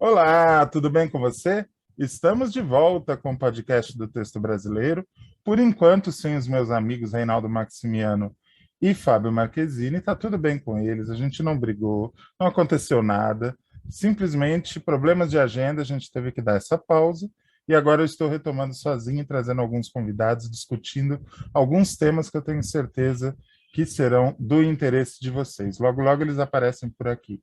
Olá, tudo bem com você? Estamos de volta com o podcast do Texto Brasileiro. Por enquanto, sem os meus amigos Reinaldo Maximiano e Fábio Marquezine, está tudo bem com eles. A gente não brigou, não aconteceu nada. Simplesmente problemas de agenda, a gente teve que dar essa pausa. E agora eu estou retomando sozinho e trazendo alguns convidados, discutindo alguns temas que eu tenho certeza que serão do interesse de vocês. Logo, logo eles aparecem por aqui.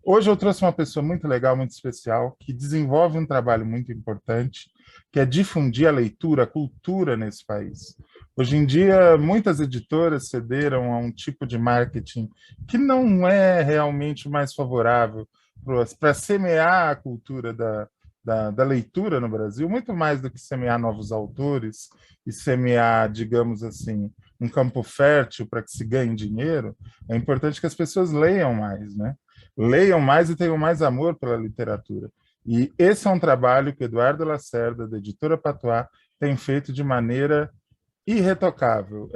Hoje eu trouxe uma pessoa muito legal, muito especial, que desenvolve um trabalho muito importante, que é difundir a leitura, a cultura nesse país. Hoje em dia, muitas editoras cederam a um tipo de marketing que não é realmente mais favorável para semear a cultura da leitura no Brasil, muito mais do que semear novos autores e semear, digamos assim, um campo fértil para que se ganhe dinheiro. É importante que as pessoas leiam mais, né? Leiam mais e tenham mais amor pela literatura. E esse é um trabalho que Eduardo Lacerda, da editora Patois, tem feito de maneira irretocável.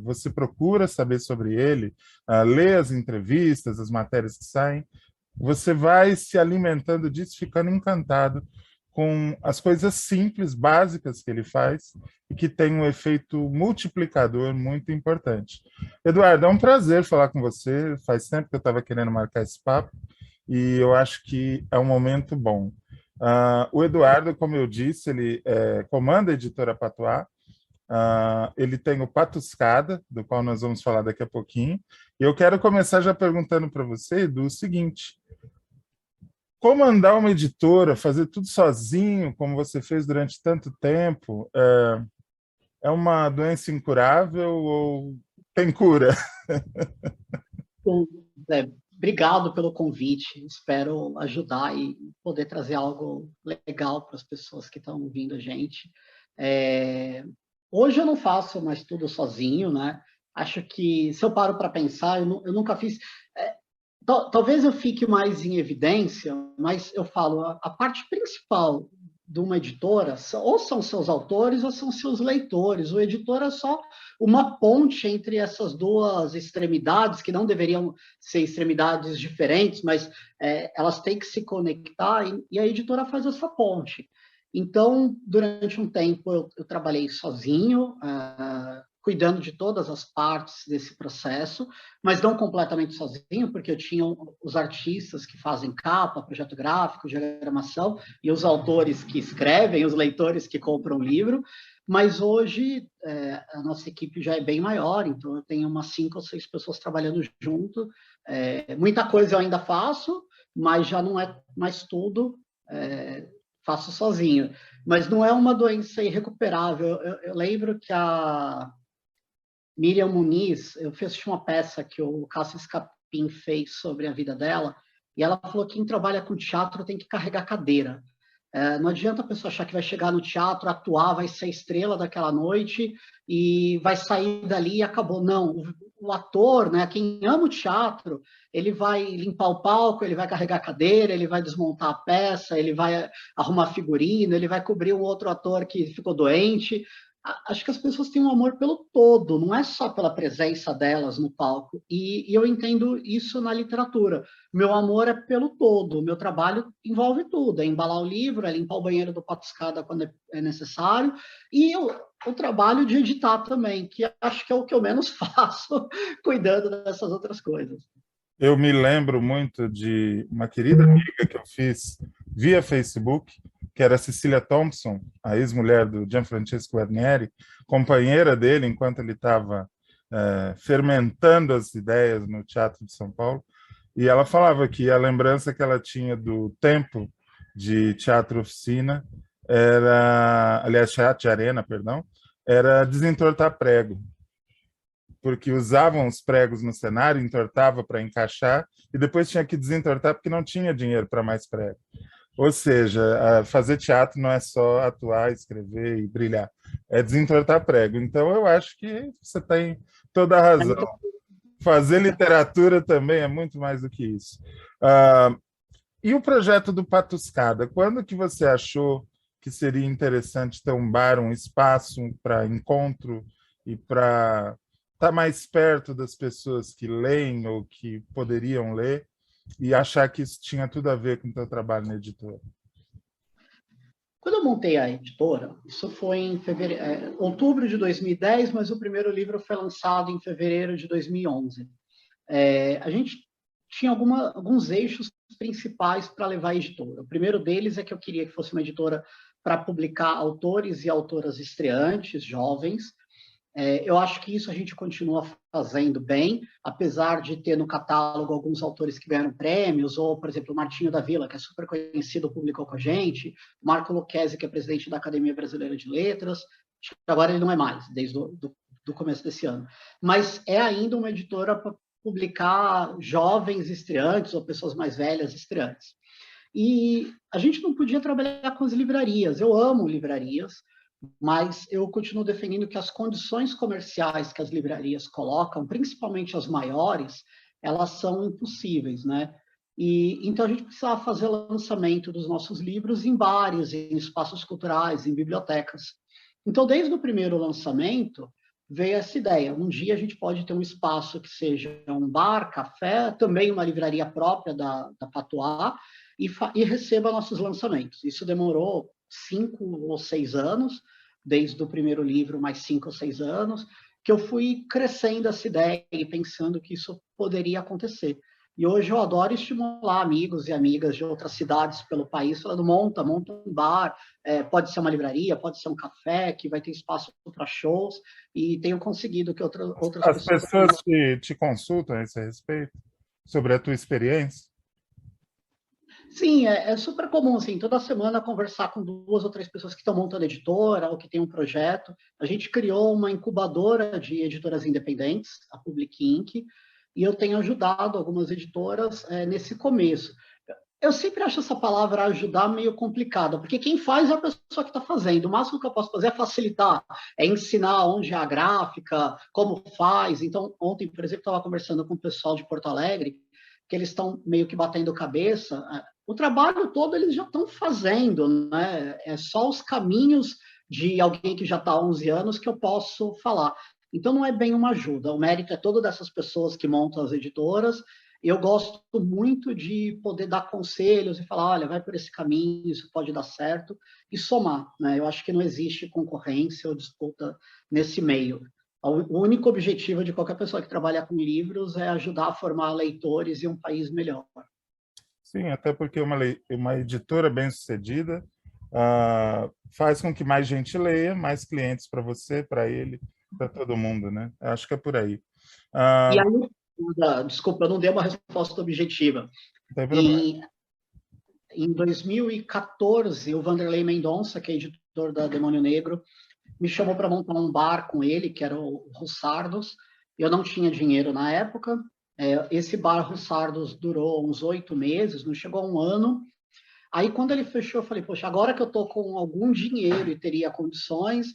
Você procura saber sobre ele, lê as entrevistas, as matérias que saem, você vai se alimentando disso, ficando encantado com as coisas simples, básicas que ele faz e que tem um efeito multiplicador muito importante. Eduardo, é um prazer falar com você. Faz tempo que eu estava querendo marcar esse papo e eu acho que é um momento bom. O Eduardo, como eu disse, ele comanda a editora Patois. Ele tem o Patuscada, do qual nós vamos falar daqui a pouquinho. E eu quero começar já perguntando para você, Edu, o seguinte: comandar uma editora, fazer tudo sozinho, como você fez durante tanto tempo, é uma doença incurável ou tem cura? Bom, obrigado pelo convite. Espero ajudar e poder trazer algo legal para as pessoas que estão ouvindo a gente. É, Hoje eu não faço mais tudo sozinho, né? Acho que, se eu paro para pensar, eu nunca fiz. Talvez eu fique mais em evidência, mas eu falo, a parte principal de uma editora ou são seus autores ou são seus leitores. O editor é só uma ponte entre essas duas extremidades, que não deveriam ser extremidades diferentes, mas elas têm que se conectar e a editora faz essa ponte. Então, durante um tempo, eu trabalhei sozinho, cuidando de todas as partes desse processo, mas não completamente sozinho, porque eu tinha os artistas que fazem capa, projeto gráfico, diagramação, e os autores que escrevem, os leitores que compram o livro, mas hoje a nossa equipe já é bem maior, então eu tenho umas 5 ou 6 pessoas trabalhando junto. Muita coisa eu ainda faço, mas já não é mais tudo, faço sozinho. Mas não é uma doença irrecuperável. Eu lembro que a Miriam Muniz, eu fiz uma peça que o Cássio Escapim fez sobre a vida dela, e ela falou que quem trabalha com teatro tem que carregar cadeira. Não adianta a pessoa achar que vai chegar no teatro, atuar, vai ser estrela daquela noite e vai sair dali e acabou. Não, o ator, né, quem ama o teatro, ele vai limpar o palco, ele vai carregar a cadeira, ele vai desmontar a peça, ele vai arrumar figurino, ele vai cobrir um outro ator que ficou doente. Acho que as pessoas têm um amor pelo todo, não é só pela presença delas no palco. E eu entendo isso na literatura. Meu amor é pelo todo, meu trabalho envolve tudo, é embalar o livro, é limpar o banheiro do Patuscada quando é necessário, e o trabalho de editar também, que acho que é o que eu menos faço, cuidando dessas outras coisas. Eu me lembro muito de uma querida amiga que eu fiz via Facebook, que era a Cecília Thompson, a ex-mulher do Gianfrancesco Guarnieri, companheira dele enquanto ele estava fermentando as ideias no Teatro de São Paulo. E ela falava que a lembrança que ela tinha do tempo de teatro oficina era, aliás, teatro de arena, perdão, era desentortar prego, porque usavam os pregos no cenário, entortava para encaixar e depois tinha que desentortar porque não tinha dinheiro para mais prego. Ou seja, fazer teatro não é só atuar, escrever e brilhar, é desentortar prego. Então eu acho que você tem toda a É razão. muito... Fazer literatura também é muito mais do que isso. Uh, e o projeto do Patuscada? Quando que você achou que seria interessante ter um bar, um espaço para encontro e para estar mais perto das pessoas que leem ou que poderiam ler? e achar que isso tinha tudo a ver com o teu trabalho na editora? Quando eu montei a editora, isso foi em outubro de 2010, mas o primeiro livro foi lançado em fevereiro de 2011. A gente tinha alguns eixos principais para levar a editora. O primeiro deles é que eu queria que fosse uma editora para publicar autores e autoras estreantes, jovens. Eu acho que isso a gente continua fazendo bem, apesar de ter no catálogo alguns autores que ganharam prêmios, ou, por exemplo, o Martinho da Vila, que é super conhecido, publicou com a gente, o Marco Lucchesi, que é presidente da Academia Brasileira de Letras, agora ele não é mais, desde do começo desse ano. Mas é ainda uma editora para publicar jovens estreantes ou pessoas mais velhas estreantes. E a gente não podia trabalhar com as livrarias. Eu amo livrarias, mas eu continuo defendendo que as condições comerciais que as livrarias colocam, principalmente as maiores, elas são impossíveis, né? E então a gente precisava fazer lançamento dos nossos livros em bares, em espaços culturais, em bibliotecas. Então, desde o primeiro lançamento, veio essa ideia. Um dia a gente pode ter um espaço que seja um bar, café, também uma livraria própria da Patois, e receba nossos lançamentos. Isso demorou 5 ou 6 anos, desde o primeiro livro, mais 5 ou 6 anos, que eu fui crescendo essa ideia e pensando que isso poderia acontecer. E hoje eu adoro estimular amigos e amigas de outras cidades pelo país, falando, monta um bar, pode ser uma livraria, pode ser um café, que vai ter espaço para shows, e tenho conseguido que outras As pessoas... pessoas te consultam a esse respeito? Sobre a tua experiência? Sim, é super comum, assim, toda semana conversar com 2 ou 3 pessoas que estão montando editora ou que têm um projeto. A gente criou uma incubadora de editoras independentes, a Public Inc., e eu tenho ajudado algumas editoras nesse começo. Eu sempre acho essa palavra ajudar meio complicada, porque quem faz é a pessoa que está fazendo. O máximo que eu posso fazer é facilitar, é ensinar onde é a gráfica, como faz. Então, ontem, por exemplo, estava conversando com o pessoal de Porto Alegre, que eles estão meio que batendo cabeça. O trabalho todo eles já estão fazendo, né? É só os caminhos de alguém que já está há 11 anos que eu posso falar. Então, não é bem uma ajuda. O mérito é todo dessas pessoas que montam as editoras. Eu gosto muito de poder dar conselhos e falar, olha, vai por esse caminho, isso pode dar certo, e somar, né? Eu acho que não existe concorrência ou disputa nesse meio. O único objetivo de qualquer pessoa que trabalha com livros é ajudar a formar leitores e um país melhor. Sim, até porque uma editora bem-sucedida faz com que mais gente leia, mais clientes para você, para ele, para todo mundo, né? Acho que é por aí. E aí, desculpa, eu não dei uma resposta objetiva. Não tem problema. Em 2014, o Vanderlei Mendonça, que é editor da Demônio Negro, me chamou para montar um bar com ele, que era o Russardos. Eu não tinha dinheiro na época. Esse bar Russardos durou uns 8 meses, não chegou a um ano. Aí, quando ele fechou, eu falei, poxa, agora que eu estou com algum dinheiro e teria condições,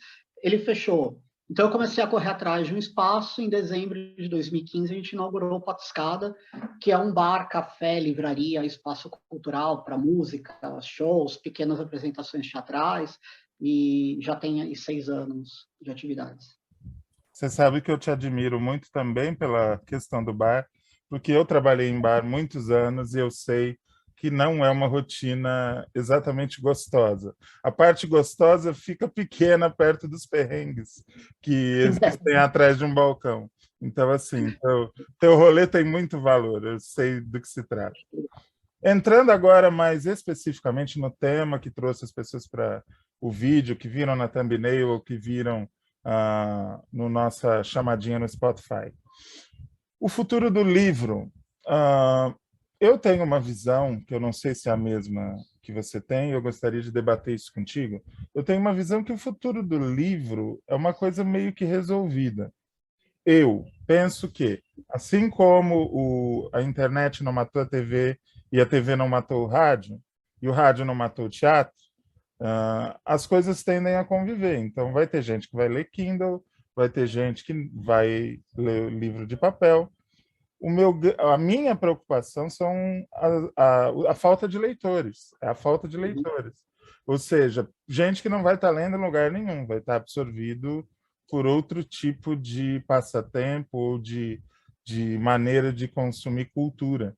ele fechou. Então, eu comecei a correr atrás de um espaço. Em dezembro de 2015, a gente inaugurou o Patuscada, que é um bar, café, livraria, espaço cultural para música, shows, pequenas apresentações teatrais, e já tem aí 6 anos de atividades. Você sabe que eu te admiro muito também pela questão do bar, porque eu trabalhei em bar muitos anos e eu sei que não é uma rotina exatamente gostosa. A parte gostosa fica pequena perto dos perrengues que existem atrás de um balcão. Então, assim, teu rolê tem muito valor, eu sei do que se trata. Entrando agora mais especificamente no tema que trouxe as pessoas para o vídeo, que viram na thumbnail ou que viram no nossa chamadinha no Spotify. O futuro do livro. Eu tenho uma visão, que eu não sei se é a mesma que você tem, eu gostaria de debater isso contigo. Eu tenho uma visão que o futuro do livro é uma coisa meio que resolvida. Eu penso que, assim como a internet não matou a TV e a TV não matou o rádio, e o rádio não matou o teatro, as coisas tendem a conviver. Então, vai ter gente que vai ler Kindle, vai ter gente que vai ler livro de papel. A minha preocupação são a falta de leitores, é a falta de leitores. Ou seja, gente que não vai estar lendo em lugar nenhum, vai estar absorvido por outro tipo de passatempo ou de maneira de consumir cultura.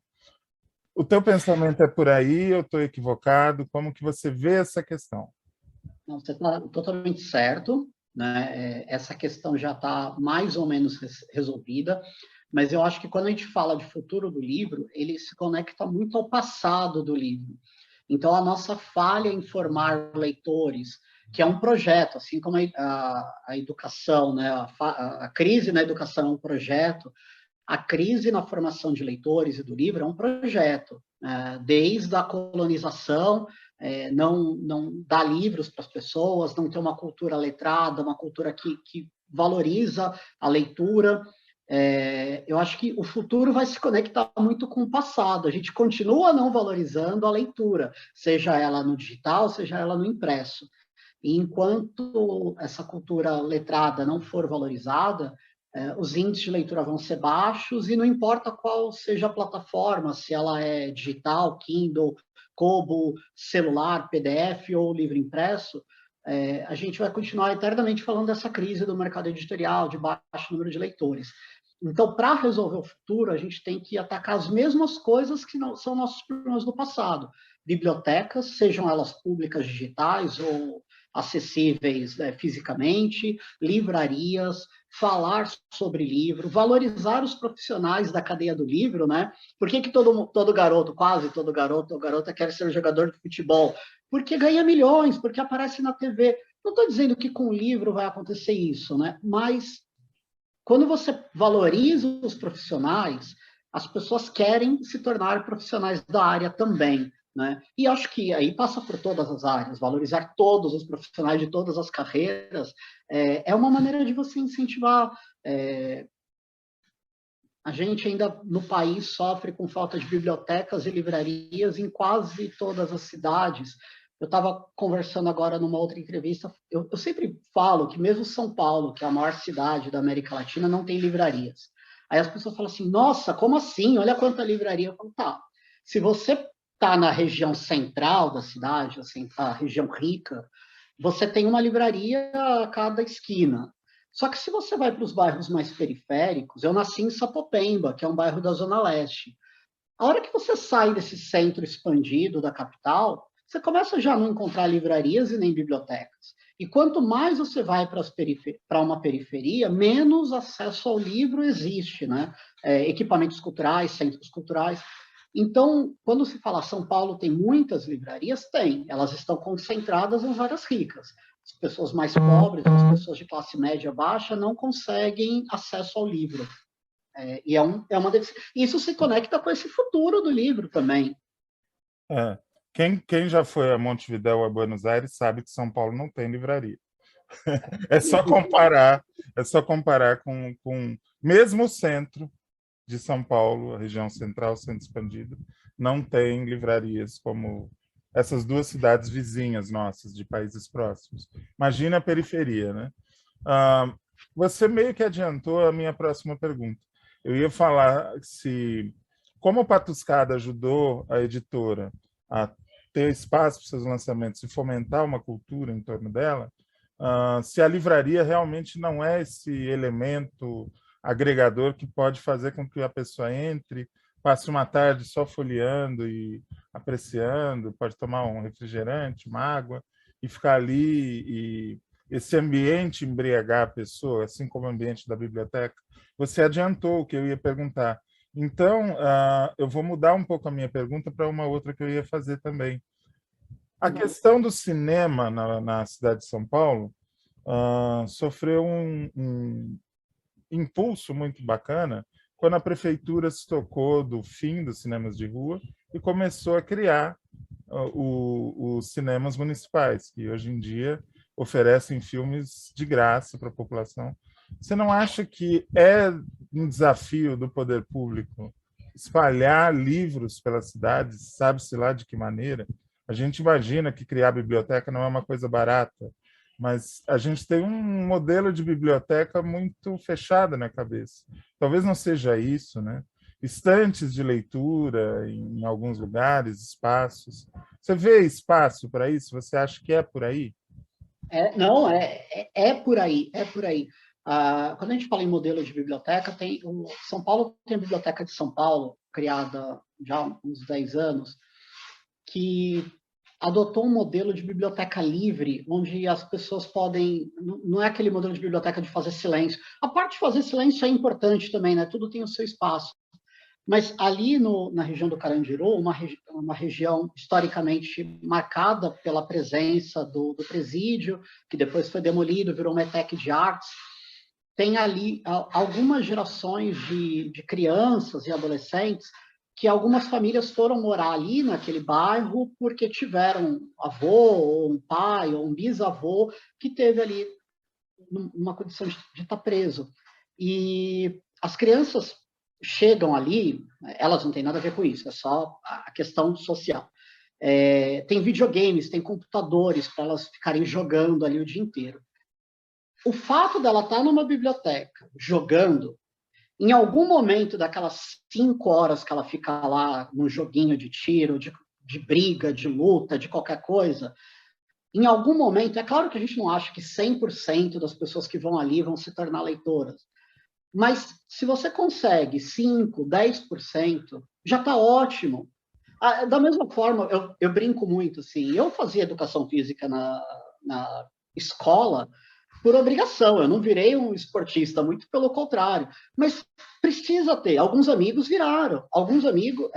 O teu pensamento é por aí? Eu estou equivocado? Como que você vê essa questão? Não, você está totalmente certo, né? Essa questão já está mais ou menos resolvida, mas eu acho que quando a gente fala de futuro do livro, ele se conecta muito ao passado do livro. Então, a nossa falha em formar leitores, que é um projeto, assim como a educação, né? A crise na educação é um projeto, a crise na formação de leitores e do livro é um projeto. Desde a colonização, não dar livros para as pessoas, não ter uma cultura letrada, uma cultura que valoriza a leitura. Eu acho que o futuro vai se conectar muito com o passado. A gente continua não valorizando a leitura, seja ela no digital, seja ela no impresso. E enquanto essa cultura letrada não for valorizada, os índices de leitura vão ser baixos e não importa qual seja a plataforma, se ela é digital, Kindle, Kobo, celular, PDF ou livro impresso, a gente vai continuar eternamente falando dessa crise do mercado editorial, de baixo número de leitores. Então, para resolver o futuro, a gente tem que atacar as mesmas coisas que não são nossos problemas do passado. Bibliotecas, sejam elas públicas digitais ou acessíveis fisicamente, livrarias, falar sobre livro, valorizar os profissionais da cadeia do livro, né? Por que todo garoto, quase todo garoto ou garota quer ser jogador de futebol? Porque ganha milhões, porque aparece na TV. Não estou dizendo que com o livro vai acontecer isso, né? Mas quando você valoriza os profissionais, as pessoas querem se tornar profissionais da área também. Né? E acho que aí passa por todas as áreas, valorizar todos os profissionais de todas as carreiras é uma maneira de você incentivar. A gente ainda no país sofre com falta de bibliotecas e livrarias em quase todas as cidades. Eu estava conversando agora numa outra entrevista, eu sempre falo que mesmo São Paulo, que é a maior cidade da América Latina, não tem livrarias. Aí as pessoas falam assim, nossa, como assim? Olha quanta livraria. Eu falo, tá, se você está na região central da cidade, assim, a região rica, você tem uma livraria a cada esquina. Só que se você vai para os bairros mais periféricos, eu nasci em Sapopemba, que é um bairro da Zona Leste. A hora que você sai desse centro expandido da capital, você começa já a não encontrar livrarias e nem bibliotecas. E quanto mais você vai para uma periferia, menos acesso ao livro existe, né? Equipamentos culturais, centros culturais. Então, quando se fala São Paulo tem muitas livrarias, tem. Elas estão concentradas nas áreas ricas. As pessoas mais pobres, as pessoas de classe média baixa, não conseguem acesso ao livro. Isso se conecta com esse futuro do livro também. É. Quem já foi a Montevidéu ou a Buenos Aires sabe que São Paulo não tem livraria. É só comparar com mesmo o centro de São Paulo, a região central, centro expandido, não tem livrarias como essas duas cidades vizinhas nossas, de países próximos. Imagina a periferia, né? Você meio que adiantou a minha próxima pergunta. Eu ia falar se, como o Patuscada ajudou a editora a ter espaço para seus lançamentos e fomentar uma cultura em torno dela, se a livraria realmente não é esse elemento agregador que pode fazer com que a pessoa entre, passe uma tarde só folheando e apreciando, pode tomar um refrigerante, uma água e ficar ali e esse ambiente embriagar a pessoa, assim como o ambiente da biblioteca. Você adiantou o que eu ia perguntar. Então, eu vou mudar um pouco a minha pergunta para uma outra que eu ia fazer também. A questão do cinema na cidade de São Paulo sofreu um impulso muito bacana quando a prefeitura se tocou do fim dos cinemas de rua e começou a criar os cinemas municipais, que hoje em dia oferecem filmes de graça para a população. Você não acha que é um desafio do poder público espalhar livros pelas cidades, sabe-se lá de que maneira? A gente imagina que criar biblioteca não é uma coisa barata, mas a gente tem um modelo de biblioteca muito fechado na cabeça. Talvez não seja isso, né? Estantes de leitura em alguns lugares, espaços. Você vê espaço para isso? Você acha que é por aí? Não, é por aí, é por aí. Quando a gente fala em modelo de biblioteca, São Paulo tem a Biblioteca de São Paulo, criada já há uns 10 anos, que adotou um modelo de biblioteca livre, onde as pessoas podem... Não é aquele modelo de biblioteca de fazer silêncio. A parte de fazer silêncio é importante também, né? Tudo tem o seu espaço. Mas ali na região do Carandiru, uma região historicamente marcada pela presença do presídio, que depois foi demolido, virou uma ETEC de artes, tem ali algumas gerações de crianças e adolescentes que algumas famílias foram morar ali naquele bairro porque tiveram um avô, ou um pai, ou um bisavô que teve ali numa condição de estar preso. E as crianças chegam ali, elas não têm nada a ver com isso, é só a questão social. Tem videogames, tem computadores para elas ficarem jogando ali o dia inteiro. O fato dela estar numa biblioteca jogando, em algum momento daquelas 5 horas que ela fica lá no joguinho de tiro, de briga, de luta, de qualquer coisa, em algum momento, é claro que a gente não acha que 100% das pessoas que vão ali vão se tornar leitoras, mas se você consegue 5%, 10%, já está ótimo. Da mesma forma, eu brinco muito, assim, eu fazia educação física na escola por obrigação, eu não virei um esportista, muito pelo contrário, mas precisa ter. Alguns amigos viraram, alguns amigos...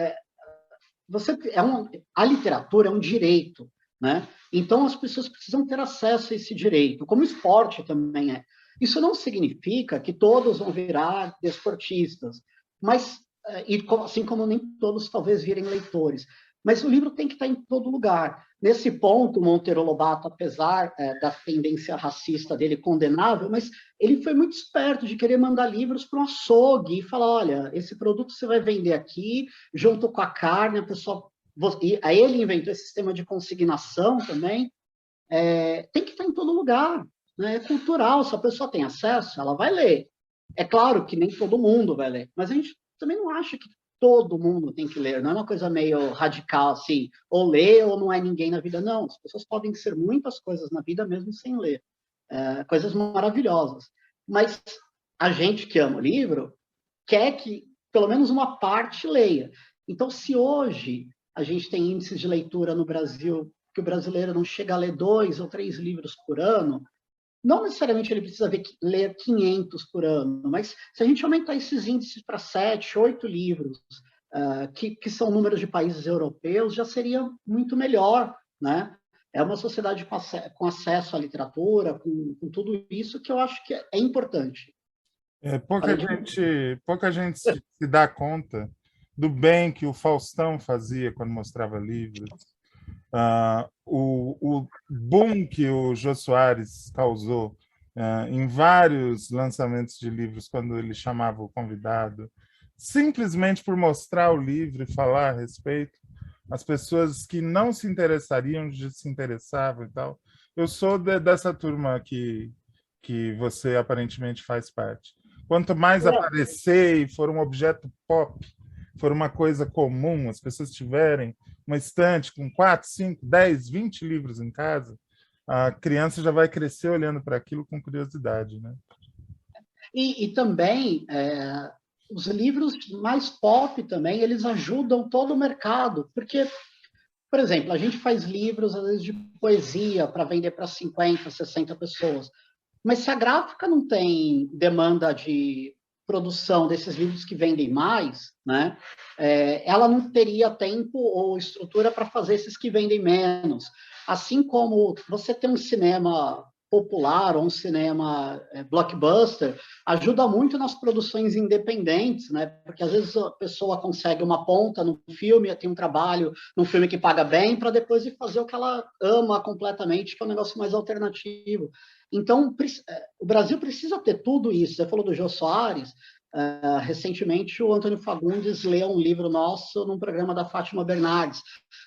a literatura é um direito, né? Então as pessoas precisam ter acesso a esse direito, como o esporte também é. Isso não significa que todos vão virar desportistas, mas assim como nem todos talvez virem leitores. Mas o livro tem que estar em todo lugar. Nesse ponto, Monteiro Lobato, apesar da tendência racista dele condenável, mas ele foi muito esperto de querer mandar livros para um açougue e falar, olha, esse produto você vai vender aqui, junto com a carne, a pessoa... Aí ele inventou esse sistema de consignação também. Tem que estar em todo lugar. Né? É cultural, se a pessoa tem acesso, ela vai ler. É claro que nem todo mundo vai ler, mas a gente também não acha que todo mundo tem que ler, não é uma coisa meio radical, assim, ou lê ou não é ninguém na vida, não. As pessoas podem ser muitas coisas na vida mesmo sem ler, coisas maravilhosas. Mas a gente que ama o livro quer que pelo menos uma parte leia. Então, se hoje a gente tem índices de leitura no Brasil que o brasileiro não chega a ler 2 ou 3 livros por ano, não necessariamente ele precisa ler 500 por ano, mas se a gente aumentar esses índices para 7, 8 livros, que são números de países europeus, já seria muito melhor, né? É uma sociedade com acesso à literatura, com tudo isso que eu acho que é importante. Pouca gente se dá conta do bem que o Faustão fazia quando mostrava livros, o boom que o Jô Soares causou em vários lançamentos de livros quando ele chamava o convidado, simplesmente por mostrar o livro e falar a respeito, as pessoas que não se interessariam já se interessavam e tal. Eu sou dessa turma que você aparentemente faz parte. Quanto mais aparecer e for um objeto pop, for uma coisa comum, as pessoas tiverem uma estante com 4, 5, 10, 20 livros em casa, a criança já vai crescer olhando para aquilo com curiosidade, né? E também os livros mais pop também, eles ajudam todo o mercado, porque, por exemplo, a gente faz livros, às vezes, de poesia para vender para 50, 60 pessoas, mas se a gráfica não tem demanda de produção desses livros que vendem mais, né, ela não teria tempo ou estrutura para fazer esses que vendem menos. Assim como você tem um cinema popular ou um cinema blockbuster, ajuda muito nas produções independentes, né? Porque às vezes a pessoa consegue uma ponta no filme, tem um trabalho num filme que paga bem, para depois ir fazer o que ela ama completamente, que é um negócio mais alternativo. Então, o Brasil precisa ter tudo isso. Você falou do Jô Soares. Recentemente, o Antônio Fagundes leu um livro nosso num programa da Fátima Bernardes.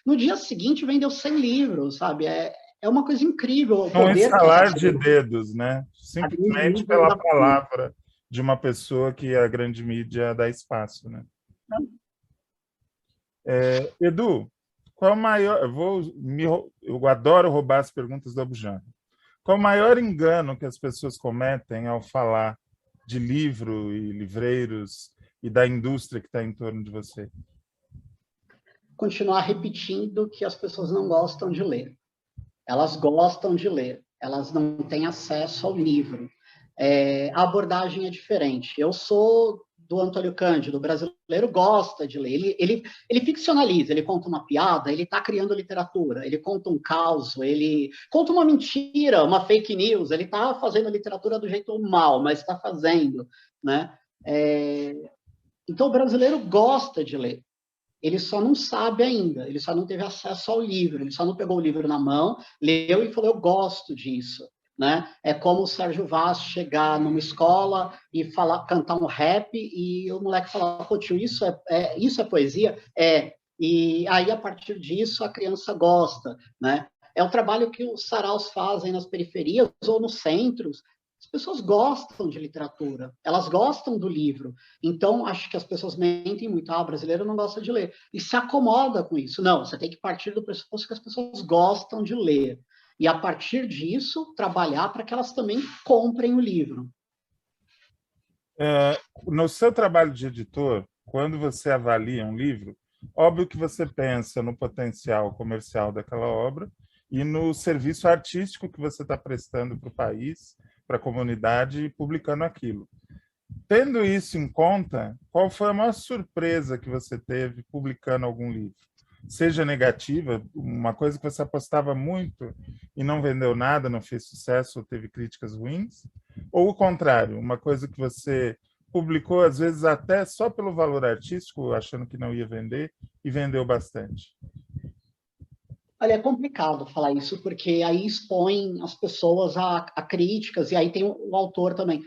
No dia seguinte, vendeu 100 livros, sabe? É uma coisa incrível. Um estalar de dedos, né? Simplesmente pela palavra de uma pessoa que a grande mídia dá espaço, né? Edu, qual é o maior... Eu adoro roubar as perguntas do Abujamra. Qual o maior engano que as pessoas cometem ao falar de livro e livreiros e da indústria que está em torno de você? continuar repetindo que as pessoas não gostam de ler. Elas gostam de ler, elas não têm acesso ao livro. A abordagem é diferente. Eu sou do Antônio Cândido, o brasileiro gosta de ler. Ele ficcionaliza, ele conta uma piada, ele está criando literatura, ele conta um caos, ele conta uma mentira, uma fake news, ele está fazendo a literatura do jeito mal, mas está fazendo, né? Então, o brasileiro gosta de ler. Ele só não sabe ainda, ele só não teve acesso ao livro, ele só não pegou o livro na mão, leu e falou, eu gosto disso. Né? É como o Sérgio Vaz chegar numa escola e cantar um rap e o moleque falar, pô, tio, isso é poesia? E aí, a partir disso, a criança gosta. Né? É o trabalho que os saraus fazem nas periferias ou nos centros. As pessoas gostam de literatura, elas gostam do livro. Então, acho que as pessoas mentem muito. O brasileiro não gosta de ler. E se acomoda com isso. Não, você tem que partir do pressuposto que as pessoas gostam de ler. E, a partir disso, trabalhar para que elas também comprem o livro. No seu trabalho de editor, quando você avalia um livro, óbvio que você pensa no potencial comercial daquela obra e no serviço artístico que você está prestando para o país, para a comunidade, publicando aquilo. Tendo isso em conta, qual foi a maior surpresa que você teve publicando algum livro? Seja negativa, uma coisa que você apostava muito e não vendeu nada, não fez sucesso ou teve críticas ruins, ou o contrário, uma coisa que você publicou, às vezes, até só pelo valor artístico, achando que não ia vender, e vendeu bastante. Olha, é complicado falar isso, porque aí expõe as pessoas a críticas, e aí tem o autor também.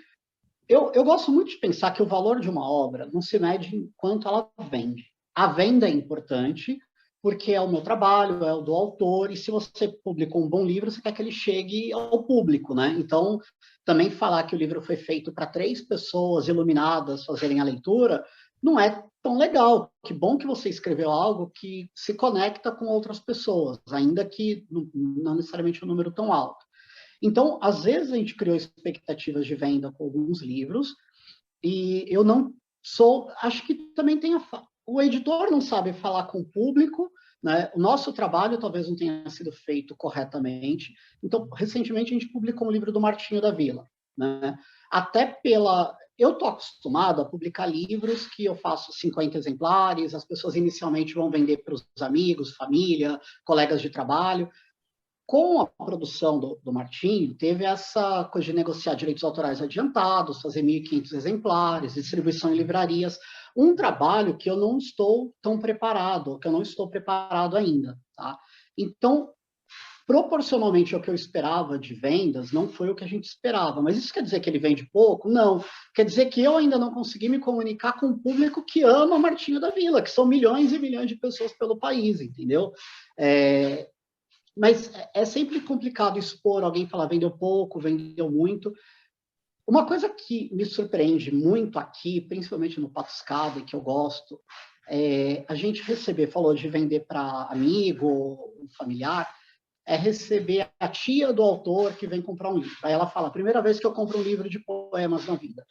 Eu gosto muito de pensar que o valor de uma obra não se mede em quanto ela vende. A venda é importante, porque é o meu trabalho, é o do autor, e se você publicou um bom livro, você quer que ele chegue ao público, né? Então, também falar que o livro foi feito para 3 pessoas iluminadas fazerem a leitura, não é tão legal. Que bom que você escreveu algo que se conecta com outras pessoas, ainda que não necessariamente um número tão alto. Então, às vezes a gente criou expectativas de venda com alguns livros, e eu não sou, acho que também tem o editor não sabe falar com o público, né? O nosso trabalho talvez não tenha sido feito corretamente. Então, recentemente a gente publicou um livro do Martinho da Vila, né? Eu estou acostumado a publicar livros que eu faço 50 exemplares, as pessoas inicialmente vão vender para os amigos, família, colegas de trabalho. Com a produção do Martinho, teve essa coisa de negociar direitos autorais adiantados, fazer 1.500 exemplares, distribuição em livrarias, um trabalho que eu não estou tão preparado, que eu não estou preparado ainda. Tá? Então, proporcionalmente ao que eu esperava de vendas, não foi o que a gente esperava. Mas isso quer dizer que ele vende pouco? Não. Quer dizer que eu ainda não consegui me comunicar com o público que ama Martinho da Vila, que são milhões e milhões de pessoas pelo país, entendeu? Mas é sempre complicado expor alguém falar vendeu pouco, vendeu muito. Uma coisa que me surpreende muito aqui, principalmente no Patuscada, que eu gosto, é a gente receber, falou de vender para amigo, familiar, é receber a tia do autor que vem comprar um livro. Aí ela fala, primeira vez que eu compro um livro de poemas na vida.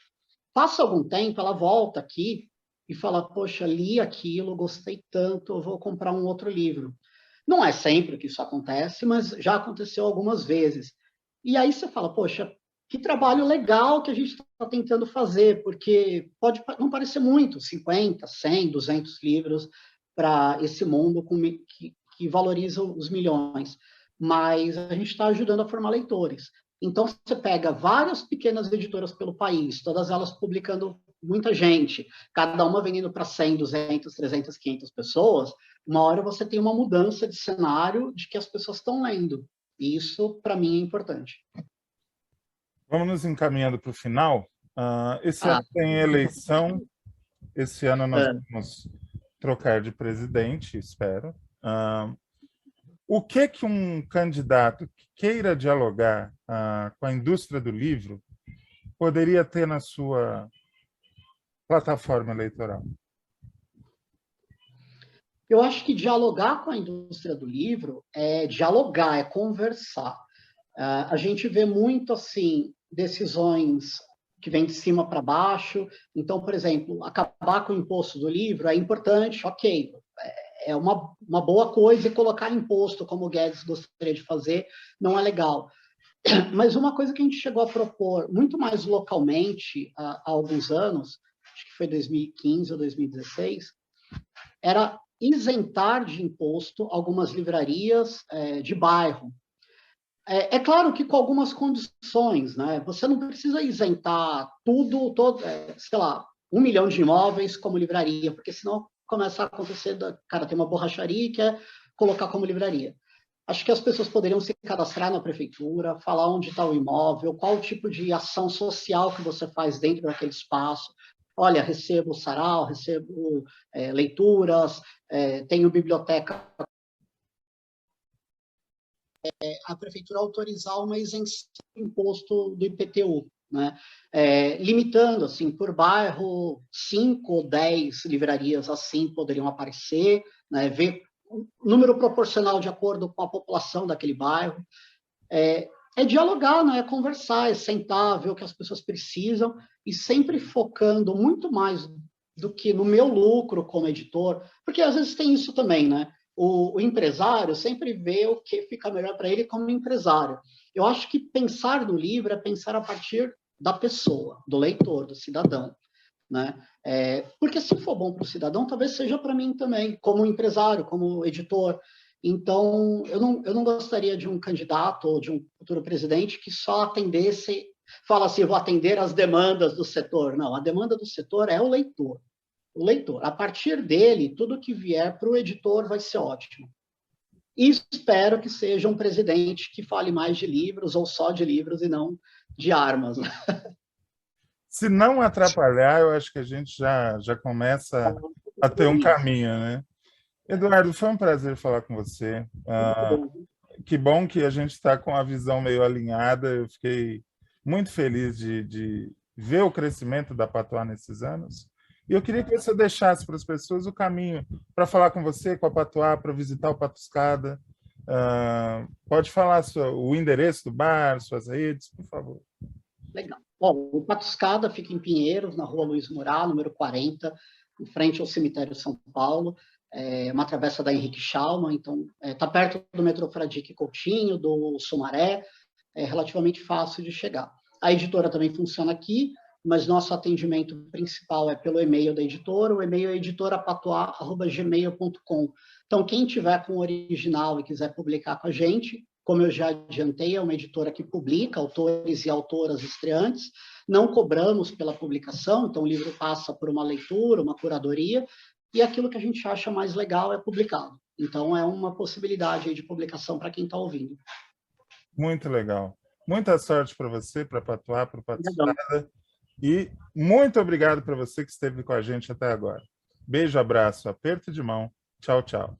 Passa algum tempo, ela volta aqui e fala, poxa, li aquilo, gostei tanto, eu vou comprar um outro livro. Não é sempre que isso acontece, mas já aconteceu algumas vezes. E aí você fala, poxa, que trabalho legal que a gente está tentando fazer, porque pode não parecer muito, 50, 100, 200 livros para esse mundo que valoriza os milhões, mas a gente está ajudando a formar leitores. Então, você pega várias pequenas editoras pelo país, todas elas publicando muita gente, cada uma vendendo para 100, 200, 300, 500 pessoas, uma hora você tem uma mudança de cenário de que as pessoas estão lendo. E isso, para mim, é importante. Vamos nos encaminhando para o final. Esse ano tem eleição. Esse ano nós vamos trocar de presidente, espero. O que um candidato que queira dialogar com a indústria do livro poderia ter na sua plataforma eleitoral? Eu acho que dialogar com a indústria do livro é dialogar, é conversar. A gente vê muito assim decisões que vêm de cima para baixo. Então, por exemplo, acabar com o imposto do livro é importante, ok, é uma boa coisa, e colocar imposto, como o Guedes gostaria de fazer, não é legal. Mas uma coisa que a gente chegou a propor muito mais localmente há alguns anos, acho que foi 2015 ou 2016, era isentar de imposto algumas livrarias de bairro. É claro que com algumas condições, né? Você não precisa isentar tudo, sei lá, 1 milhão de imóveis como livraria, porque senão começa a acontecer, cara, tem uma borracharia e quer colocar como livraria. Acho que as pessoas poderiam se cadastrar na prefeitura, falar onde está o imóvel, qual o tipo de ação social que você faz dentro daquele espaço. Olha, recebo sarau, recebo leituras, tenho biblioteca. A prefeitura autorizar uma isenção do imposto do IPTU, né? Limitando, assim, por bairro, 5 ou 10 livrarias assim poderiam aparecer, né? Ver o número proporcional de acordo com a população daquele bairro. É dialogar, né? É conversar, é sentar, ver o que as pessoas precisam e sempre focando muito mais do que no meu lucro como editor, porque às vezes tem isso também, né? O empresário sempre vê o que fica melhor para ele como empresário. Eu acho que pensar no livro é pensar a partir da pessoa, do leitor, do cidadão, né? Porque se for bom para o cidadão, talvez seja para mim também, como empresário, como editor. Então, eu não gostaria de um candidato ou de um futuro presidente que só atendesse, fala assim, vou atender as demandas do setor. Não, a demanda do setor é o leitor. O leitor. A partir dele, tudo que vier para o editor vai ser ótimo. E espero que seja um presidente que fale mais de livros ou só de livros e não de armas. Se não atrapalhar, eu acho que a gente já começa a ter um caminho, né? Eduardo, foi um prazer falar com você. Que bom que a gente está com a visão meio alinhada. Eu fiquei muito feliz de ver o crescimento da Patois nesses anos. E eu queria que você deixasse para as pessoas o caminho para falar com você, com a Patois, para visitar o Patuscada. Pode falar o endereço do bar, suas redes, por favor. Legal. Bom, o Patuscada fica em Pinheiros, na rua Luiz Murat, número 40, em frente ao cemitério São Paulo. É uma travessa da Henrique Schaumann, então está perto do metrô Fradique Coutinho, do Sumaré, é relativamente fácil de chegar. A editora também funciona aqui, mas nosso atendimento principal é pelo e-mail da editora, o e-mail é editorapatois@gmail.com. Então, quem tiver com o original e quiser publicar com a gente, como eu já adiantei, é uma editora que publica autores e autoras estreantes, não cobramos pela publicação, então o livro passa por uma leitura, uma curadoria, e aquilo que a gente acha mais legal é publicado. Então, é uma possibilidade aí de publicação para quem está ouvindo. Muito legal. Muita sorte para você, para a Patois, para o Patuscada. E muito obrigado para você que esteve com a gente até agora. Beijo, abraço, aperto de mão. Tchau, tchau.